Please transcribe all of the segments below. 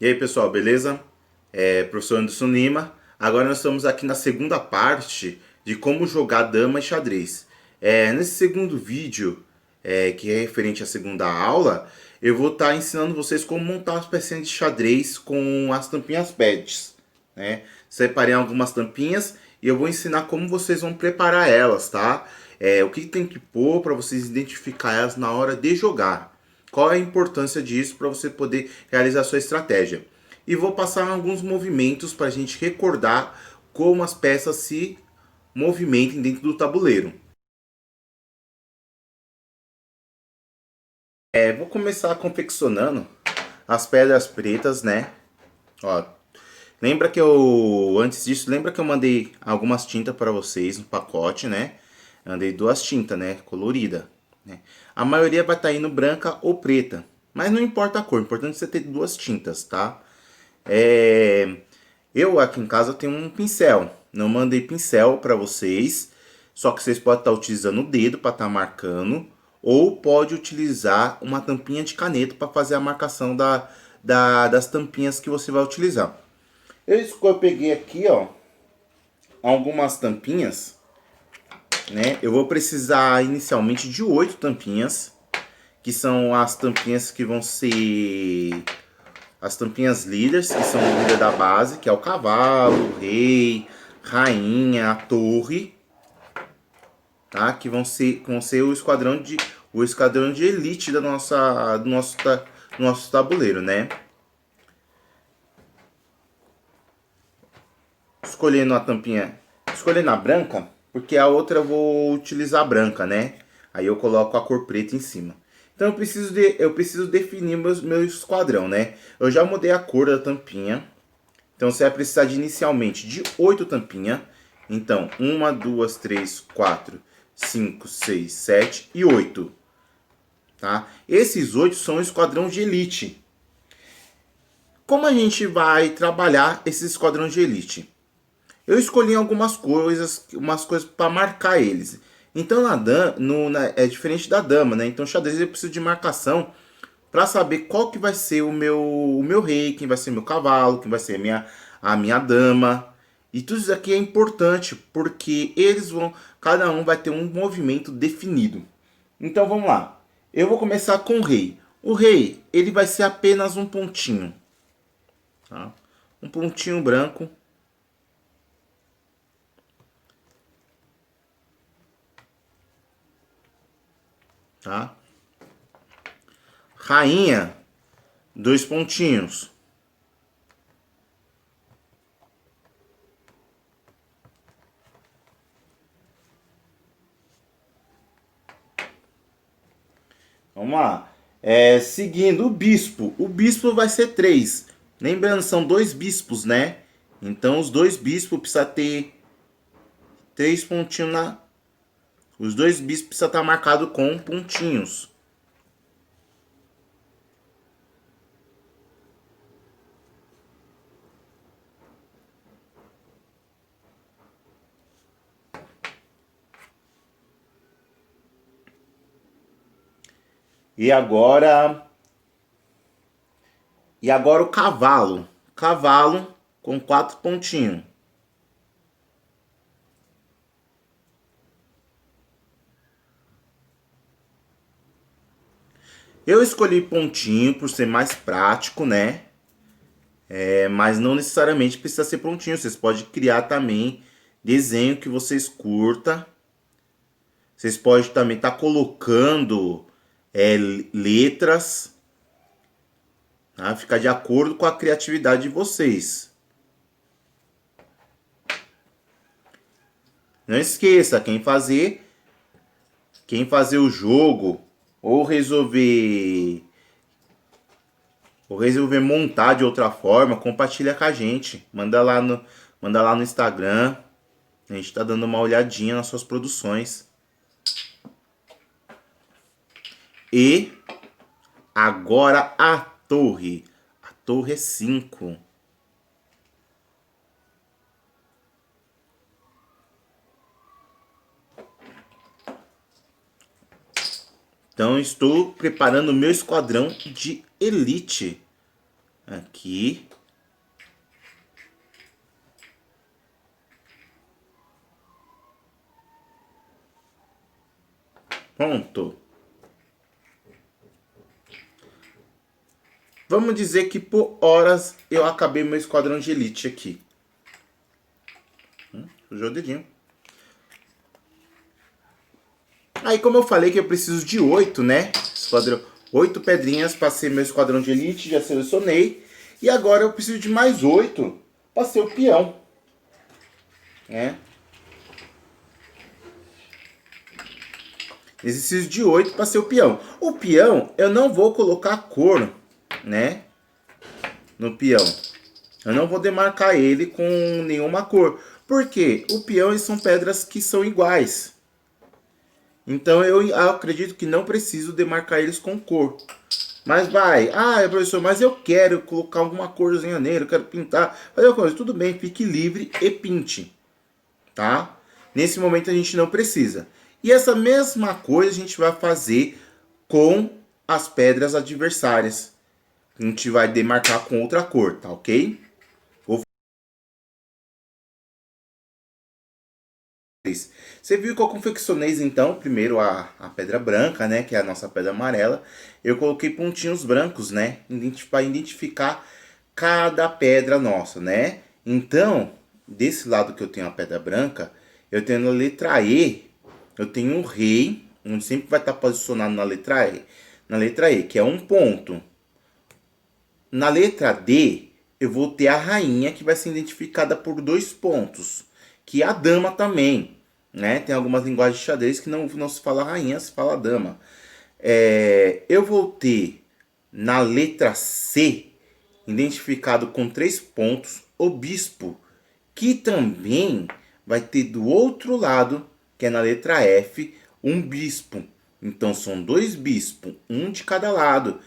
E aí pessoal, beleza? Professor Anderson Lima. Agora nós estamos aqui na segunda parte de como jogar dama e xadrez. Nesse segundo vídeo, que é referente à segunda aula, eu vou estar ensinando vocês como montar as pecinhas de xadrez com as tampinhas pads, né? Separei algumas tampinhas e eu vou ensinar como vocês vão preparar elas, tá? O que tem que pôr para vocês identificar elas na hora de jogar. Qual é a importância disso para você poder realizar a sua estratégia? E vou passar alguns movimentos para a gente recordar como as peças se movimentem dentro do tabuleiro. Vou começar confeccionando as pedras pretas, né? Ó, antes disso, lembra que eu mandei algumas tintas para vocês no pacote, né? Andei duas tintas, né? Colorida, né? A maioria vai estar indo branca ou preta, mas não importa a cor, o importante é você ter duas tintas, tá? É, eu aqui em casa tenho um pincel. Não mandei pincel para vocês, só que vocês podem estar utilizando o dedo para estar marcando, ou pode utilizar uma tampinha de caneta para fazer a marcação das tampinhas que você vai utilizar. Eu peguei aqui, ó, algumas tampinhas, né? Eu vou precisar inicialmente de 8 tampinhas, que são as tampinhas que vão ser as tampinhas líderes, que são o líder da base, que é o cavalo, o rei, rainha, a torre, tá? Que vão ser o esquadrão de elite do nosso tabuleiro, né? Escolhendo a tampinha, escolhendo a branca, porque a outra eu vou utilizar a branca, né? Aí eu coloco a cor preta em cima. Então eu preciso definir meu esquadrão, né? Eu já mudei a cor da tampinha. Então você vai precisar de inicialmente de 8 tampinhas. Então, 1, 2, 3, 4, 5, 6, 7 e 8. Tá? Esses 8 são o esquadrão de elite. Como a gente vai trabalhar esse esquadrão de elite? Eu escolhi umas coisas para marcar eles. Então é diferente da dama, né? Então xadrez eu preciso de marcação para saber qual que vai ser o meu rei, quem vai ser meu cavalo, quem vai ser a minha dama. E tudo isso aqui é importante porque cada um vai ter um movimento definido. Então vamos lá. Eu vou começar com o rei. O rei, ele vai ser apenas um pontinho, tá? Um pontinho branco. Tá? Rainha, 2 pontinhos. Vamos lá. Seguindo o bispo. O bispo vai ser 3. Lembrando, são 2 bispos, né? Então os 2 bispos precisam ter 3 pontinhos na. Os 2 bispos precisam estar marcados com pontinhos. E agora. E agora o cavalo. Cavalo com 4 pontinhos. Eu escolhi pontinho por ser mais prático, né? Mas não necessariamente precisa ser pontinho. Vocês podem criar também desenho que vocês curtam. Vocês podem também estar colocando letras. Tá? Fica de acordo com a criatividade de vocês. Não esqueça, quem fazer o jogo ou resolver montar de outra forma, compartilha com a gente. Manda lá no Instagram. A gente está dando uma olhadinha nas suas produções. E agora a torre. A torre é 5. Então estou preparando o meu esquadrão de elite. Aqui. Pronto. Vamos dizer que por horas eu acabei meu esquadrão de elite aqui. Sujou o dedinho. Aí, como eu falei que eu preciso de 8, né? Esquadrão, 8 pedrinhas para ser meu esquadrão de elite, já selecionei. E agora eu preciso de mais 8 para ser o peão. Né? Eu preciso de 8 para ser o peão. O peão, eu não vou colocar cor, né? No peão. Eu não vou demarcar ele com nenhuma cor. Por quê? O peão são pedras que são iguais. Então eu acredito que não preciso demarcar eles com cor. Mas vai, professor, mas eu quero colocar alguma corzinha nele, eu quero pintar. Fazer uma coisa, tudo bem, fique livre e pinte. Tá? Nesse momento a gente não precisa. E essa mesma coisa a gente vai fazer com as pedras adversárias. A gente vai demarcar com outra cor, tá ok? Você viu que eu confeccionei então, primeiro a pedra branca, né, que é a nossa pedra amarela. Eu coloquei pontinhos brancos, né, para identificar cada pedra nossa, né. Então, desse lado que eu tenho a pedra branca, eu tenho na letra E, eu tenho um rei, onde sempre vai estar posicionado na letra E, que é um ponto. Na letra D, eu vou ter a rainha, que vai ser identificada por 2 pontos, que é a dama também. Né? Tem algumas linguagens de xadrez que não se fala rainha, se fala dama. Eu vou ter na letra C, identificado com 3 pontos, o bispo, que também vai ter do outro lado, que é na letra F, um bispo. Então são 2 bispos, um de cada lado.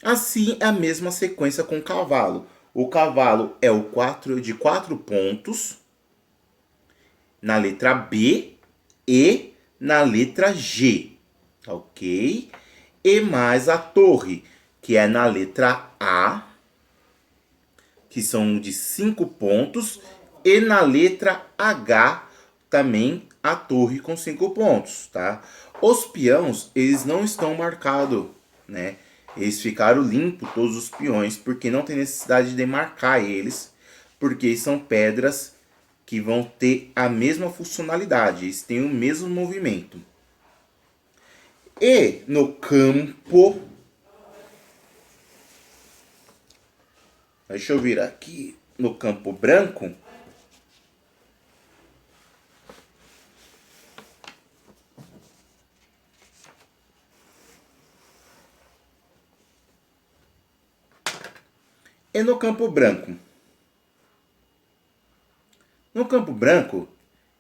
Assim é a mesma sequência com o cavalo. O cavalo é o 4 de 4 pontos na letra B e na letra G, ok? E mais a torre, que é na letra A, que são de 5 pontos, e na letra H também a torre com 5 pontos, tá? Os peões, eles não estão marcados, né? Eles ficaram limpos, todos os peões, porque não tem necessidade de demarcar eles, porque são pedras que vão ter a mesma funcionalidade, eles têm o mesmo movimento. E no campo, deixa eu virar aqui, no campo branco, no campo branco,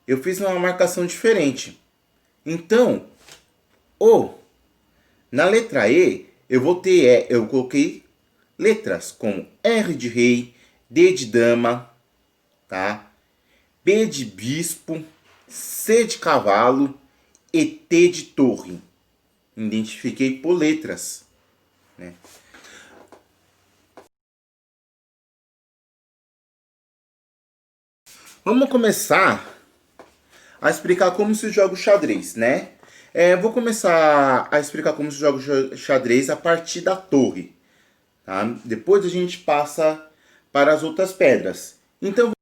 eu fiz uma marcação diferente. Então, na letra E, eu coloquei letras como R de rei, D de dama, tá? B de bispo, C de cavalo e T de torre. Identifiquei por letras, né? Vamos começar a explicar como se joga o xadrez, né? Vou começar a explicar como se joga o xadrez a partir da torre, tá? Depois a gente passa para as outras pedras. Então,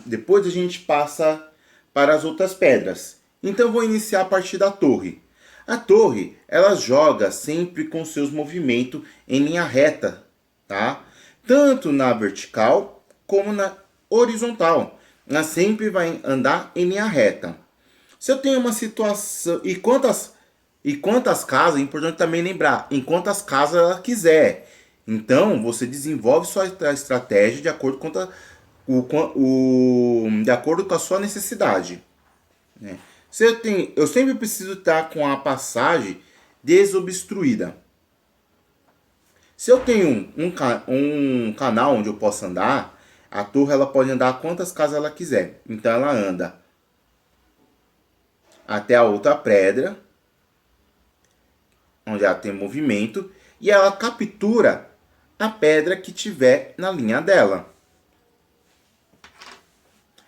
depois a gente passa para as outras pedras. Então, vou iniciar a partir da torre. A torre, ela joga sempre com seus movimentos em linha reta, tá? Tanto na vertical como na horizontal. Ela sempre vai andar em linha reta. Se eu tenho uma situação... E quantas casas, é importante também lembrar, em quantas casas ela quiser. Então, você desenvolve sua estratégia de acordo de acordo com a sua necessidade. Né? Eu sempre preciso estar com a passagem desobstruída. Se eu tenho um canal onde eu posso andar, a torre ela pode andar quantas casas ela quiser. Então ela anda até a outra pedra. onde ela tem movimento, e ela captura a pedra que tiver na linha dela.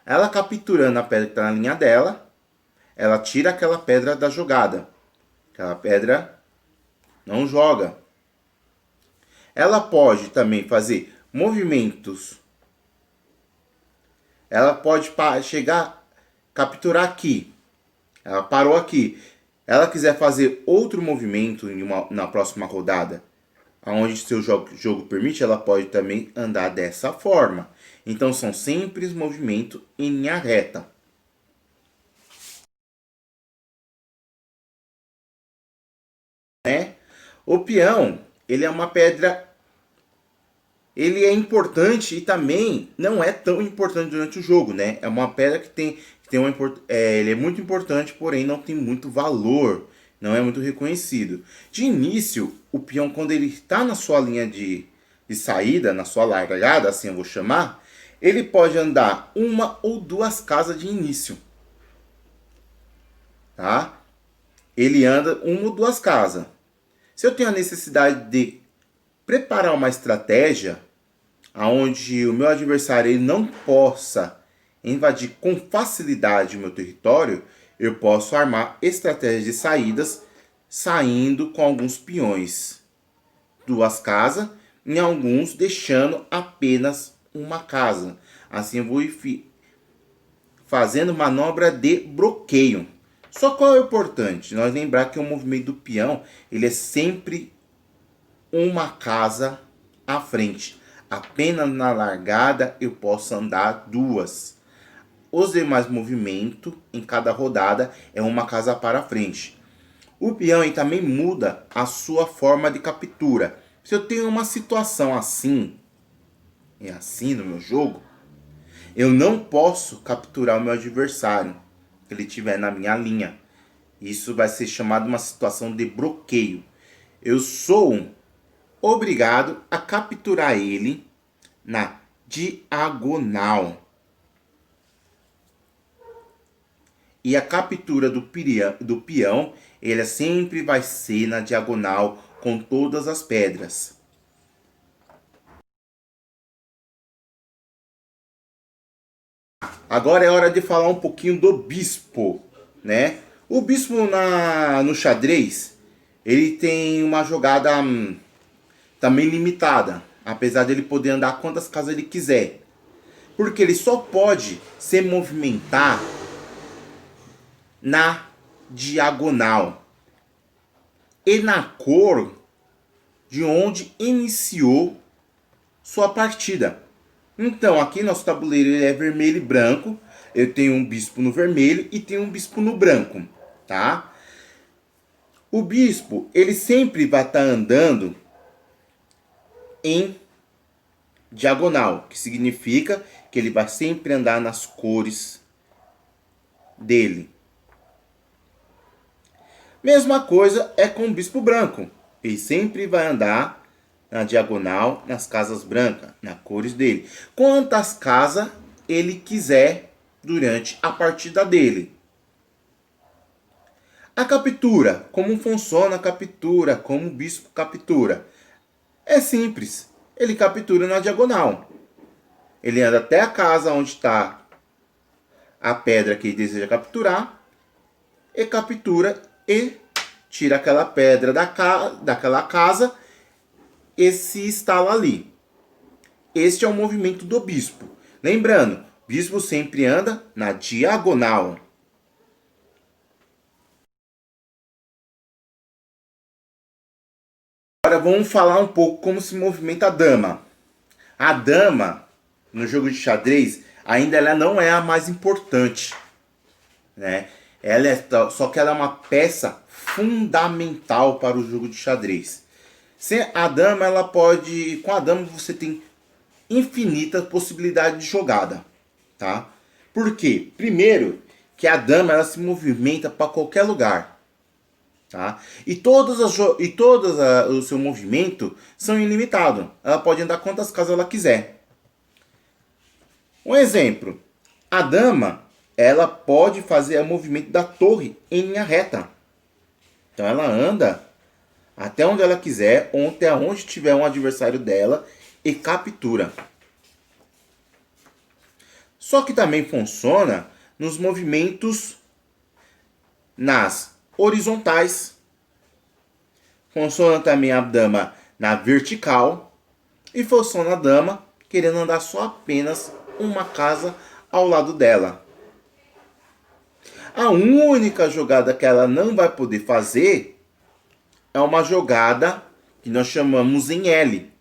Ela capturando a pedra que está na linha dela, ela tira aquela pedra da jogada. Aquela pedra não joga. Ela pode também fazer movimentos. Ela pode chegar, capturar aqui. Ela parou aqui. Ela quiser fazer outro movimento na próxima rodada, aonde seu jogo permite, ela pode também andar dessa forma. Então são sempre movimentos em linha reta. O peão, ele é uma pedra, ele é importante e também não é tão importante durante o jogo, né? É uma pedra que tem ele é muito importante, porém não tem muito valor, não é muito reconhecido. De início, o peão, quando ele está na sua linha de saída, na sua largada, assim eu vou chamar, ele pode andar uma ou duas casas de início, tá? Ele anda uma ou duas casas. Se eu tenho a necessidade de preparar uma estratégia onde o meu adversário ele não possa invadir com facilidade o meu território, eu posso armar estratégias de saídas, saindo com alguns peões, duas casas, em alguns deixando apenas uma casa. Assim eu vou fazendo manobra de bloqueio. Só qual é o importante? Nós lembrar que o movimento do peão ele é sempre uma casa à frente. Apenas na largada eu posso andar duas. Os demais movimentos em cada rodada é uma casa para frente. O peão também muda a sua forma de captura. Se eu tenho uma situação assim, é assim no meu jogo, eu não posso capturar o meu adversário se ele estiver na minha linha. Isso vai ser chamado uma situação de bloqueio. Eu sou obrigado a capturar ele na diagonal. E a captura do peão, ele sempre vai ser na diagonal com todas as pedras. Agora é hora de falar um pouquinho do bispo, né? O bispo no xadrez, ele tem uma jogada também limitada, apesar dele poder andar quantas casas ele quiser. Porque ele só pode se movimentar na diagonal e na cor de onde iniciou sua partida. Então, aqui nosso tabuleiro ele é vermelho e branco. Eu tenho um bispo no vermelho e tenho um bispo no branco, tá? O bispo, ele sempre vai estar andando em diagonal, que significa que ele vai sempre andar nas cores dele. Mesma coisa é com o bispo branco. Ele sempre vai andar na diagonal, nas casas brancas, nas cores dele. Quantas casas ele quiser durante a partida dele. A captura. Como funciona a captura? Como o bispo captura? É simples. Ele captura na diagonal. Ele anda até a casa onde está a pedra que ele deseja capturar. E captura e tira aquela pedra daquela casa e se instala ali. Este é o movimento do bispo. Lembrando, bispo sempre anda na diagonal. Agora vamos falar um pouco como se movimenta a dama. A dama, no jogo de xadrez, ainda ela não é a mais importante, né? Só que ela é uma peça fundamental para o jogo de xadrez. Sem a dama, com a dama você tem infinitas possibilidades de jogada, tá? Por quê? Primeiro, que a dama ela se movimenta para qualquer lugar, tá? E todos o seu movimento são ilimitados. Ela pode andar quantas casas ela quiser. Um exemplo, a dama ela pode fazer o movimento da torre em linha reta. Então ela anda até onde ela quiser, ou até onde tiver um adversário dela e captura. Só que também funciona nos movimentos nas horizontais. Funciona também a dama na vertical. E funciona a dama querendo andar só apenas uma casa ao lado dela. A única jogada que ela não vai poder fazer é uma jogada que nós chamamos em L.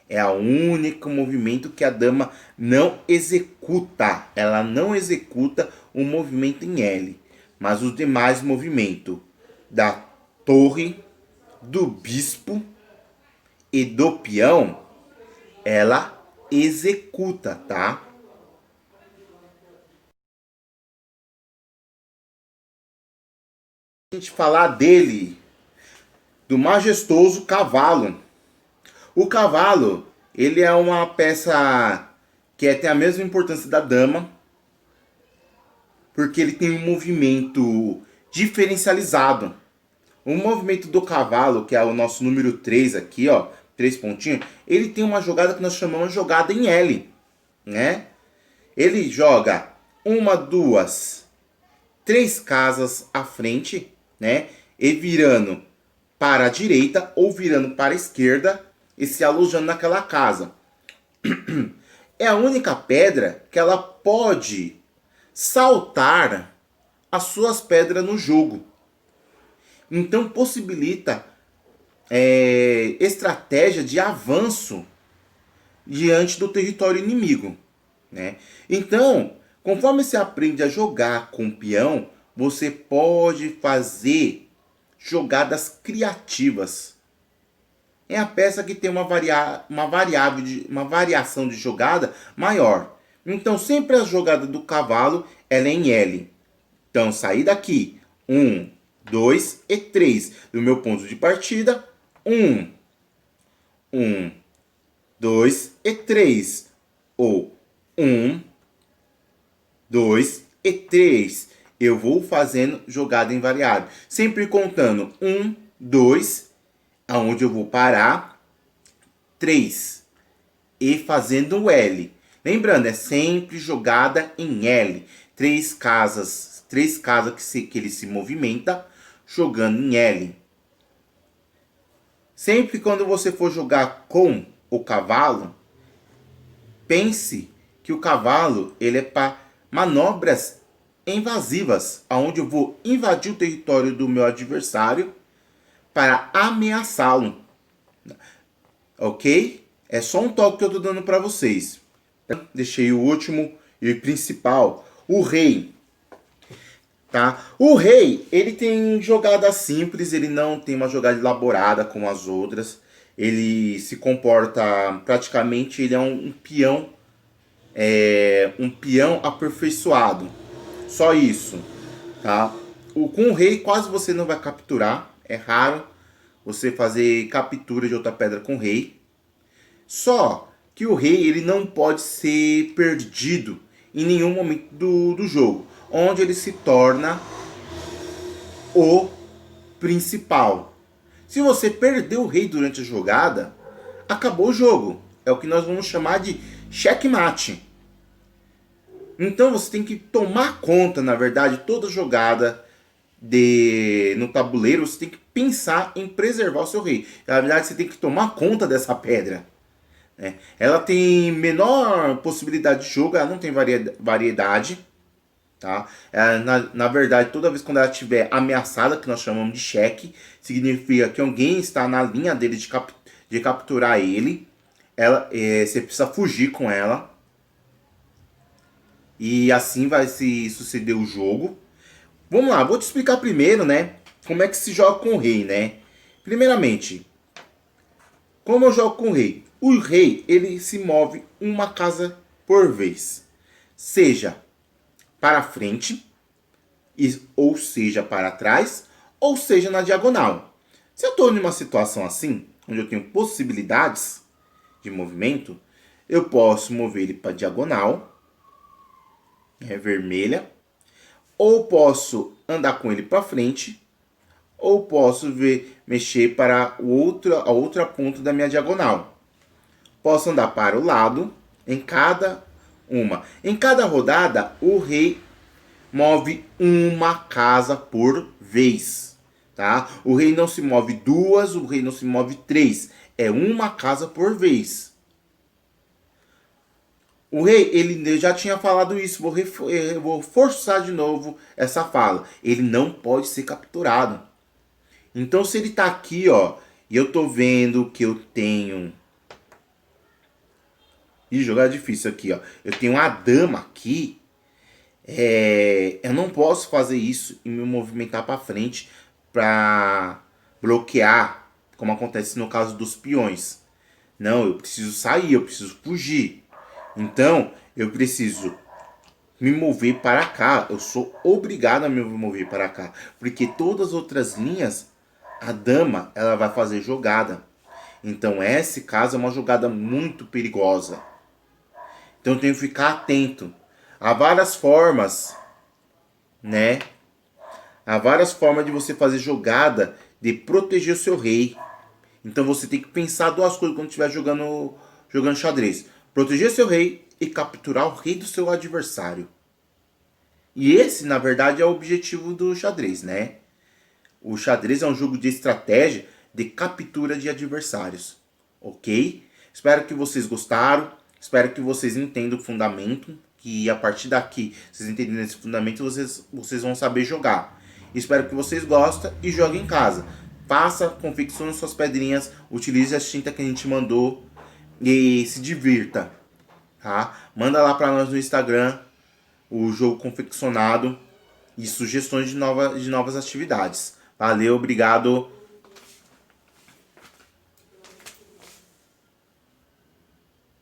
É o único movimento que a dama não executa. Ela não executa o movimento em L. Mas os demais movimentos da torre, do bispo e do peão, ela executa, tá? A gente falar dele, do majestoso cavalo. O cavalo, ele é uma peça que tem a mesma importância da dama, porque ele tem um movimento diferencializado. O movimento do cavalo, que é o nosso número 3 aqui, ó, 3 pontinhos, ele tem uma jogada que nós chamamos de jogada em L, né? Ele joga uma, duas, três casas à frente, né? E virando para a direita ou virando para a esquerda e se alojando naquela casa. É a única pedra que ela pode saltar as suas pedras no jogo. Então possibilita estratégia de avanço diante do território inimigo, né? Então, conforme você aprende a jogar com o peão, você pode fazer jogadas criativas. É a peça que tem uma variação de jogada maior. Então, sempre a jogada do cavalo ela é em L. Então, sair daqui. 1, 2 e 3. Do meu ponto de partida, 1, 2 e 3. Ou 1, 2 e 3. Eu vou fazendo jogada invariável. Sempre contando 1, 2, aonde eu vou parar, 3. E fazendo o L. Lembrando, é sempre jogada em L. Três casas que ele se movimenta, jogando em L. Sempre quando você for jogar com o cavalo, pense que o cavalo ele é para manobras invasivas, onde eu vou invadir o território do meu adversário para ameaçá-lo. Ok? É só um toque que eu estou dando para vocês. Deixei o último e o principal, o rei. Tá? O rei, ele tem jogada simples, ele não tem uma jogada elaborada como as outras. Ele se comporta praticamente, ele é um peão, um peão aperfeiçoado. Só isso, tá? Com o rei quase você não vai capturar, é raro você fazer captura de outra pedra com o rei. Só que o rei ele não pode ser perdido em nenhum momento do jogo, onde ele se torna o principal. Se você perder o rei durante a jogada, acabou o jogo. É o que nós vamos chamar de checkmate. Então você tem que tomar conta, na verdade, toda jogada no tabuleiro, você tem que pensar em preservar o seu rei. Na verdade, você tem que tomar conta dessa pedra. Ela tem menor possibilidade de jogo, ela não tem variedade. Tá? Na verdade, toda vez quando ela estiver ameaçada, que nós chamamos de cheque, significa que alguém está na linha dele de capturar ele. Você precisa fugir com ela. E assim vai se suceder o jogo. Vamos lá, vou te explicar primeiro, né? Como é que se joga com o rei, né? Primeiramente, como eu jogo com o rei? O rei, ele se move uma casa por vez. Seja para frente, ou seja para trás, ou seja na diagonal. Se eu estou em uma situação assim, onde eu tenho possibilidades de movimento, eu posso mover ele para a diagonal, vermelha, ou posso andar com ele para frente, ou posso mexer para a outra ponta da minha diagonal. Posso andar para o lado em cada uma. Em cada rodada, o rei move uma casa por vez, tá? O rei não se move duas, o rei não se move três, é uma casa por vez. O rei, ele já tinha falado isso, vou forçar de novo essa fala. Ele não pode ser capturado. Então, se ele tá aqui, ó, e eu tô vendo que eu tenho... Ih, jogar difícil aqui, ó. Eu tenho uma dama aqui. Eu não posso fazer isso e me movimentar para frente para bloquear, como acontece no caso dos peões. Não, eu preciso sair, eu preciso fugir. Então, eu preciso me mover para cá. Eu sou obrigado a me mover para cá, porque todas as outras linhas, a dama, ela vai fazer jogada. Então, esse caso é uma jogada muito perigosa. Então, eu tenho que ficar atento. Há várias formas, né? Há várias formas de você fazer jogada de proteger o seu rei. Então você tem que pensar duas coisas quando estiver jogando xadrez. Proteger seu rei e capturar o rei do seu adversário. E esse, na verdade, é o objetivo do xadrez, né? O xadrez é um jogo de estratégia de captura de adversários. Ok? Espero que vocês gostaram. Espero que vocês entendam o fundamento. Que a partir daqui, vocês entendendo esse fundamento, vocês vão saber jogar. Espero que vocês gostem e joguem em casa. Faça, confeccione suas pedrinhas, utilize a tinta que a gente mandou e se divirta. Tá? Manda lá para nós no Instagram o jogo confeccionado e sugestões de novas atividades. Valeu, obrigado.